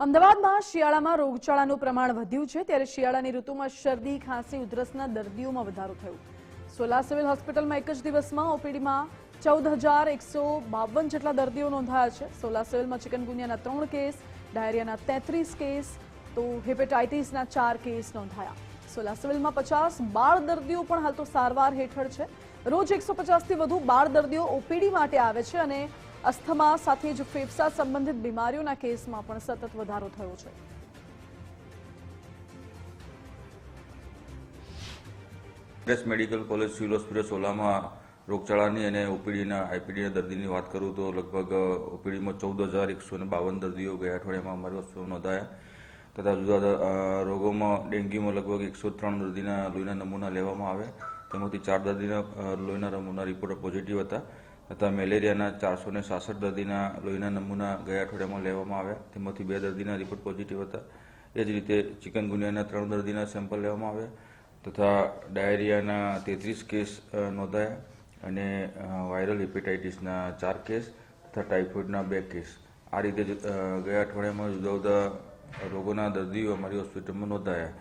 અમદાવાદમાં શિયાળામાં રોગચાળાનું પ્રમાણ વધ્યું છે ત્યારે શિયાળાની ઋતુમાં શરદી ખાંસી ઉધરસના દર્દીઓમાં વધારો થયો। સોલા સિવિલ હોસ્પિટલમાં એક જ દિવસમાં ઓપીડીમાં 14,152 જેટલા દર્દીઓ નોંધાયા છે। સોલા સિવિલમાં ચિકનગુનિયાના 3 કેસ, ડાયરિયાના 33 કેસ તો હેપેટાઇટિસના 4 કેસ નોંધાયા। સોલા સિવિલમાં 50 બાળ દર્દીઓ પણ હાલ તો સારવાર હેઠળ છે। રોજ 150થી વધુ બાળ દર્દીઓ ઓપીડી માટે આવે છે અને અસ્થમા સાથે જ ફેફસા સંબંધિત બીમારીઓના કેસમાં પણ સતત વધારો થયો છે। S medical college civil hospital સોલામાં રોગચાળાની અને ઓપીડીના આઈપીડીના દર્દીની વાત કરું તો લગભગ ઓપીડીમાં 14,152 દર્દીઓ ગયા અઠવાડિયામાં અમારી હોસ્પિટલમાં નોંધાયા તથા જુદા જુદા રોગોમાં ડેન્ગ્યુમાં લગભગ 103 દર્દીના લોહીના નમૂના લેવામાં આવ્યા। તેમાંથી 4 દર્દીના લોહીના નમૂના રિપોર્ટ પોઝિટિવ હતા તથા મેલેરિયાના 466 દર્દીના લોહીના નમૂના ગયા અઠવાડિયામાં લેવામાં આવ્યા। તેમાંથી 2 દર્દીના રિપોર્ટ પોઝિટિવ હતા। એ જ રીતે ચિકનગુનિયાના 3 દર્દીના સેમ્પલ લેવામાં આવ્યા તથા ડાયરિયાના 33 કેસ નોંધાયા અને વાયરલ હેપેટાઇટિસના 4 કેસ તથા ટાઇફોઇડના 2 કેસ। આ રીતે ગયા અઠવાડિયામાં જુદા જુદા રોગોના દર્દીઓ અમારી હોસ્પિટલમાં નોંધાયા।